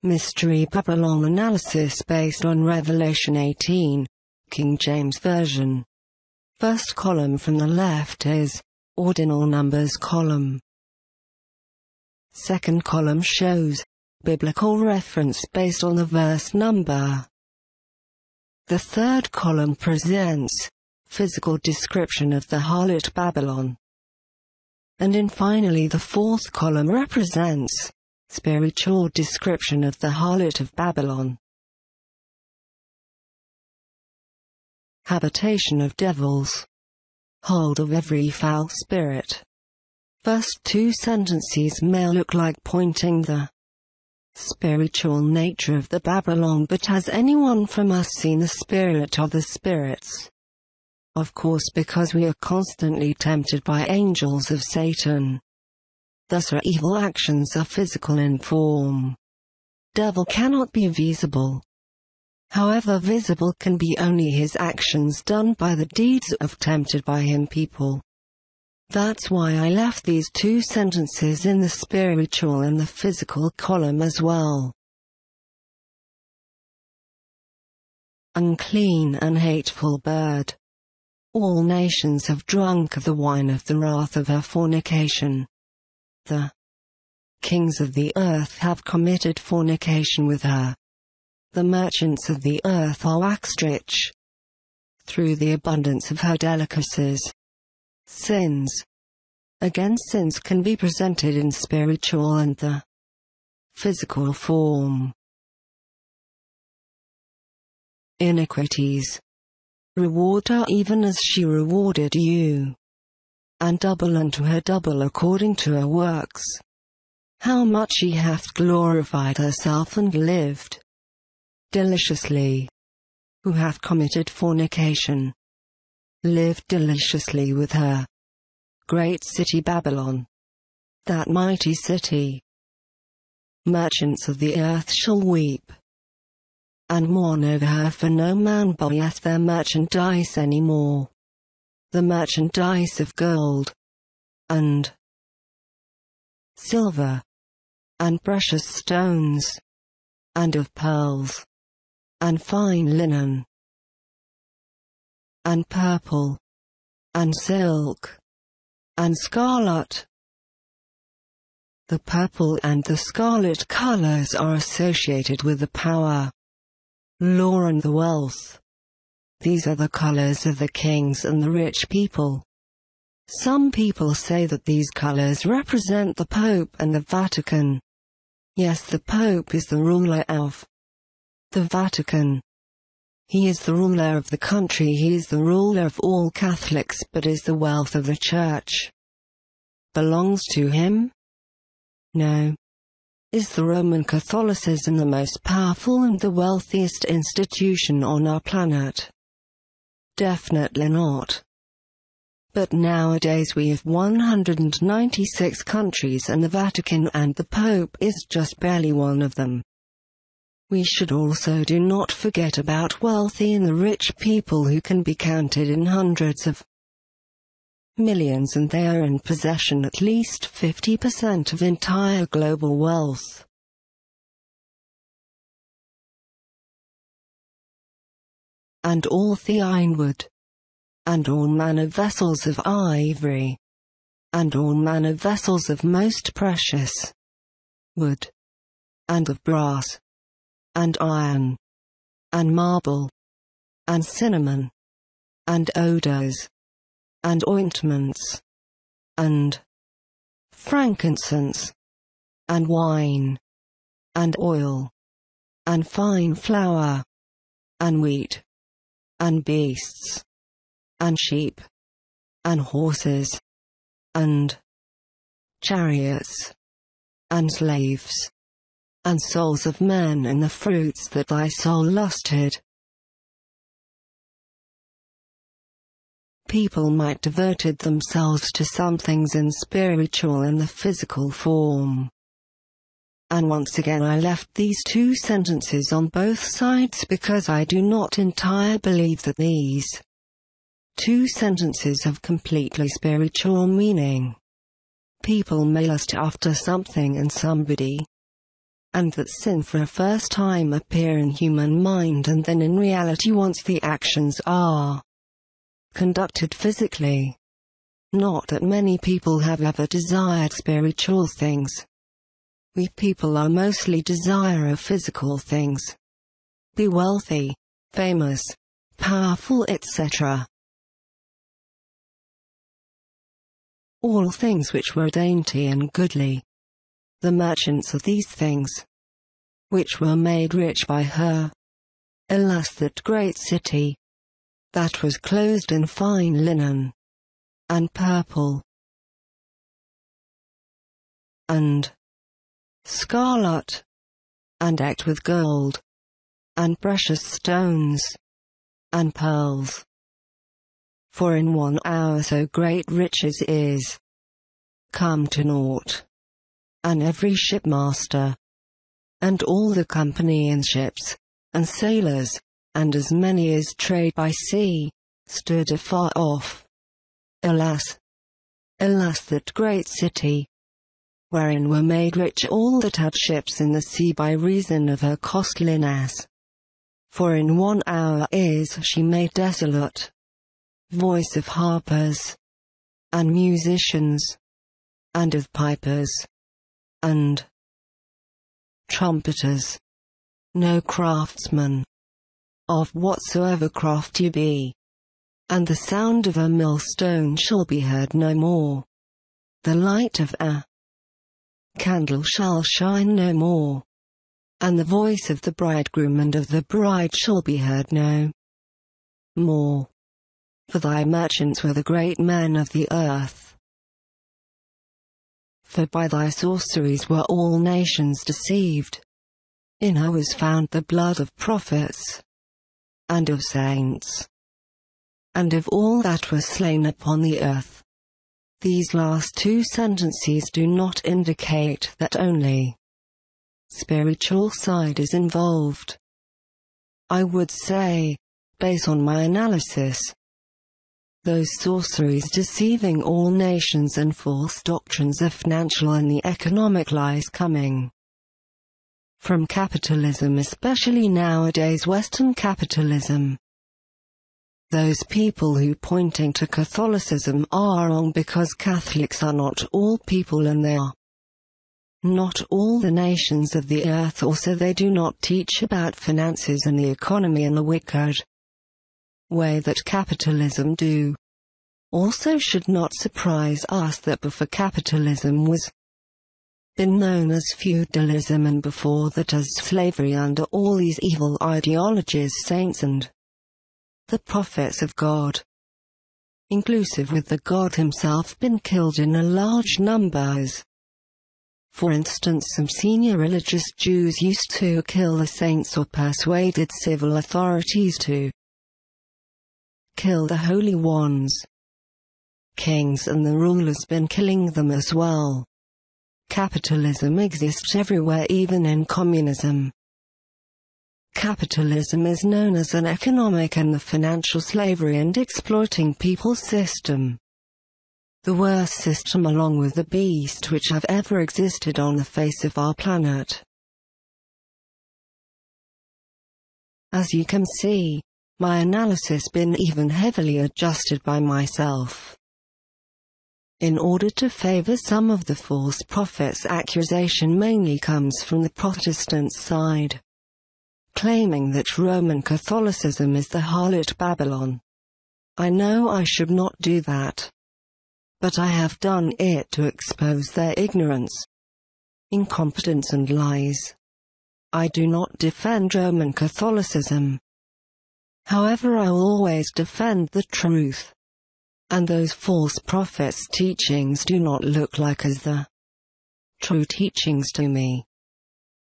Mystery Babylon analysis based on Revelation 18, King James Version. First column from the left is ordinal numbers column. Second column shows biblical reference based on the verse number. The third column presents physical description of the harlot Babylon. And finally the fourth column represents spiritual description of the harlot of Babylon. Habitation of devils. Hold of every foul spirit. First two sentences may look like pointing the spiritual nature of the Babylon, but has anyone from us seen the spirit of the spirits? Of course, because we are constantly tempted by angels of Satan. Thus our evil actions are physical in form. Devil cannot be visible. However, visible can be only his actions done by the deeds of tempted by him people. That's why I left these two sentences in the spiritual and the physical column as well. Unclean and hateful bird. All nations have drunk of the wine of the wrath of her fornication. The kings of the earth have committed fornication with her. The merchants of the earth are waxed rich through the abundance of her delicacies. Sins. Again, sins can be presented in spiritual and the physical form. Iniquities. Reward her even as she rewarded you, and double unto her double according to her works. How much she hath glorified herself and lived deliciously. Who hath committed fornication, lived deliciously with her. Great city Babylon, that mighty city. Merchants of the earth shall weep and mourn over her, for no man buyeth their merchandise any more. The merchandise of gold, and silver, and precious stones, and of pearls, and fine linen, and purple, and silk, and scarlet. The purple and the scarlet colors are associated with the power, law and the wealth. These are the colors of the kings and the rich people. Some people say that these colors represent the Pope and the Vatican. Yes, the Pope is the ruler of the Vatican. He is the ruler of the country, he is the ruler of all Catholics, but is the wealth of the Church belongs to him? No. Is the Roman Catholicism the most powerful and the wealthiest institution on our planet? Definitely not. But nowadays we have 196 countries and the Vatican, and the Pope is just barely one of them. We should also do not forget about wealthy and the rich people who can be counted in hundreds of millions, and they are in possession at least 50% of entire global wealth. And all the ironwood, and all manner vessels of ivory, and all manner vessels of most precious wood, and of brass, and iron, and marble, and cinnamon, and odors, and ointments, and frankincense, and wine, and oil, and fine flour, and wheat, and beasts, and sheep, and horses, and chariots, and slaves, and souls of men, and the fruits that thy soul lusted. People might devoted themselves to some things in spiritual and the physical form. And once again I left these two sentences on both sides because I do not entirely believe that these two sentences have completely spiritual meaning. People may lust after something and somebody and that sin for a first time appear in human mind and then in reality once the actions are conducted physically. Not that many people have ever desired spiritual things. We people are mostly desire of physical things. Be wealthy, famous, powerful, etc. All things which were dainty and goodly. The merchants of these things, which were made rich by her. Alas, that great city, that was clothed in fine linen, and purple, and scarlet, and decked with gold, and precious stones, and pearls. For in 1 hour so great riches is come to naught. And every shipmaster, and all the company in ships, and sailors, and as many as trade by sea, stood afar off. Alas, alas, that great city, wherein were made rich all that had ships in the sea by reason of her costliness. For in 1 hour is she made desolate. Voice of harpers, and musicians, and of pipers, and trumpeters, no craftsman, of whatsoever craft you be. And the sound of a millstone shall be heard no more. The light of a candle shall shine no more. And the voice of the bridegroom and of the bride shall be heard no more. For thy merchants were the great men of the earth. For by thy sorceries were all nations deceived. In her was found the blood of prophets, and of saints, and of all that were slain upon the earth. These last 2 sentences do not indicate that only spiritual side is involved. I would say, based on my analysis, those sorceries deceiving all nations and false doctrines of financial and the economic lies coming from capitalism, especially nowadays Western capitalism. Those people who pointing to Catholicism are wrong, because Catholics are not all people and they are not all the nations of the earth. Also, they do not teach about finances and the economy in the wicked way that capitalism do. Also, should not surprise us that before capitalism was been known as feudalism, and before that as slavery, under all these evil ideologies saints and the prophets of God, inclusive with the God himself, been killed in a large numbers. For instance, some senior religious Jews used to kill the saints, or persuaded civil authorities to kill the holy ones. Kings and the rulers been killing them as well. Capitalism exists everywhere, even in communism. Capitalism is known as an economic and the financial slavery and exploiting people system. The worst system along with the beast which have ever existed on the face of our planet. As you can see, my analysis been even heavily adjusted by myself. In order to favor some of the false prophets, accusation mainly comes from the Protestant side, claiming that Roman Catholicism is the harlot Babylon. I know I should not do that, but I have done it to expose their ignorance, incompetence and lies. I do not defend Roman Catholicism. However, I will always defend the truth. And those false prophets' teachings do not look like as the true teachings to me.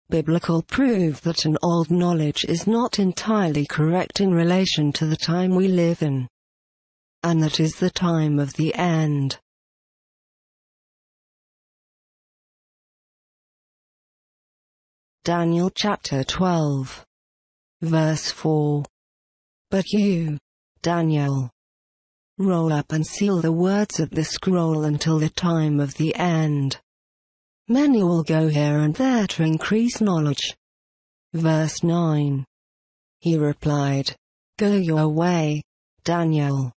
Biblical proof that an old knowledge is not entirely correct in relation to the time we live in, and that is the time of the end. Daniel chapter 12, verse 4. But you, Daniel, roll up and seal the words of the scroll until the time of the end. Many will go here and there to increase knowledge. Verse 9. He replied, Go your way, Daniel.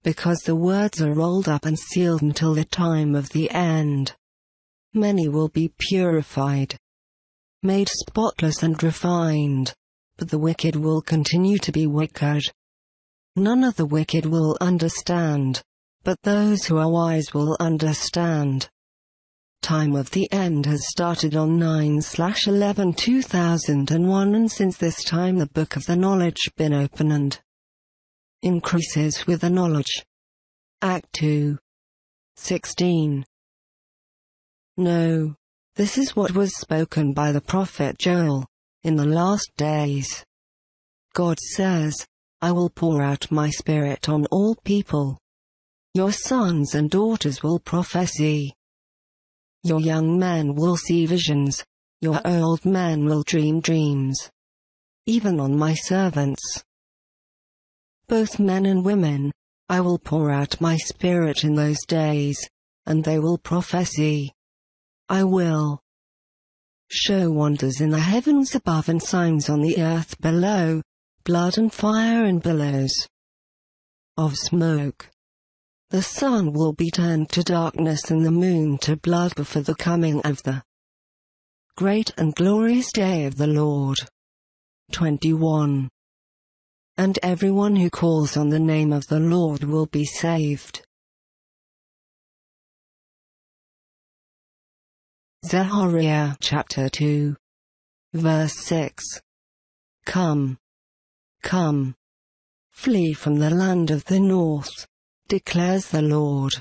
Because the words are rolled up and sealed until the time of the end. Many will be purified, made spotless and refined, but the wicked will continue to be wicked. None of the wicked will understand, but those who are wise will understand. Time of the end has started on 9/11/2001, and since this time the book of the knowledge been open and increases with the knowledge. Act 2. 16. No, this is what was spoken by the prophet Joel, in the last days. God says, I will pour out my spirit on all people. Your sons and daughters will prophesy. Your young men will see visions, your old men will dream dreams. Even on my servants, both men and women, I will pour out my spirit in those days, and they will prophesy. I will show wonders in the heavens above and signs on the earth below, blood and fire and billows of smoke. The sun will be turned to darkness and the moon to blood before the coming of the great and glorious day of the Lord. 21. And everyone who calls on the name of the Lord will be saved. Zechariah chapter 2. Verse 6. Come, come, flee from the land of the north, declares the Lord.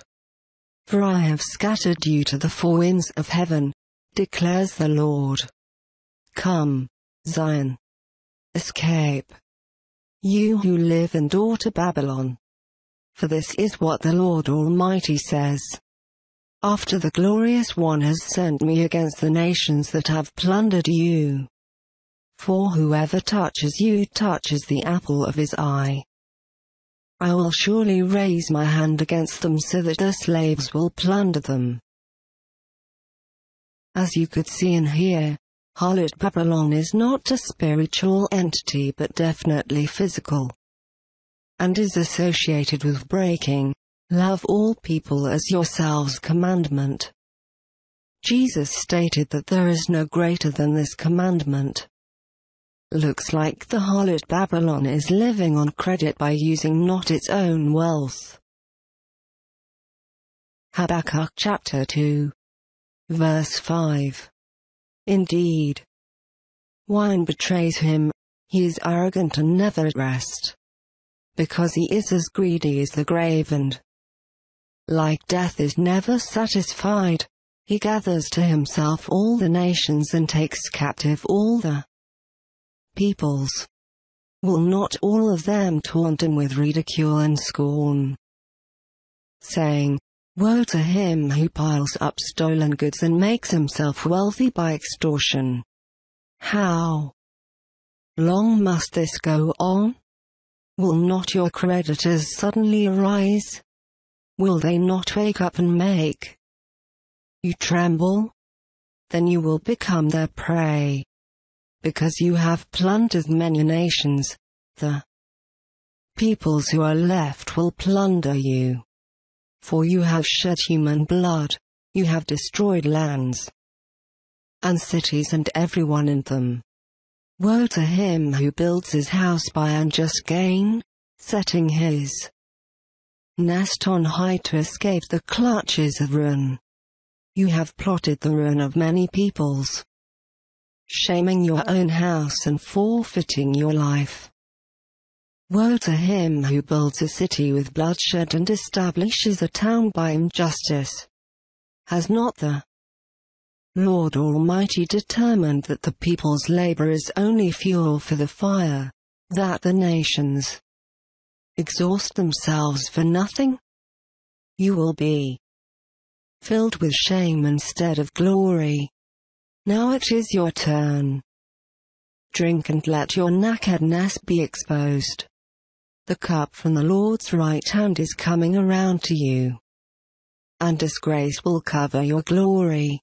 For I have scattered you to the four winds of heaven, declares the Lord. Come, Zion, escape, you who live in daughter Babylon. For this is what the Lord Almighty says. After the glorious one has sent me against the nations that have plundered you. For whoever touches you touches the apple of his eye. I will surely raise my hand against them so that their slaves will plunder them. As you could see and hear, Harlot Babylon is not a spiritual entity but definitely physical, and is associated with breaking, love all people as yourselves commandment. Jesus stated that there is no greater than this commandment. Looks like the Harlot Babylon is living on credit by using not its own wealth. Habakkuk chapter 2. Verse 5. Indeed, wine betrays him, he is arrogant and never at rest, because he is as greedy as the grave and, like death, is never satisfied. He gathers to himself all the nations and takes captive all the peoples. Will not all of them taunt him with ridicule and scorn, saying, Woe to him who piles up stolen goods and makes himself wealthy by extortion. How long must this go on? Will not your creditors suddenly arise? Will they not wake up and make you tremble? Then you will become their prey. Because you have plundered many nations, the peoples who are left will plunder you. For you have shed human blood, you have destroyed lands and cities and everyone in them. Woe to him who builds his house by unjust gain, setting his nest on high to escape the clutches of ruin. You have plotted the ruin of many peoples, shaming your own house and forfeiting your life. Woe to him who builds a city with bloodshed and establishes a town by injustice. Has not the Lord Almighty determined that the people's labor is only fuel for the fire, that the nations exhaust themselves for nothing? You will be filled with shame instead of glory. Now it is your turn. Drink and let your nakedness be exposed. The cup from the Lord's right hand is coming around to you, and disgrace will cover your glory.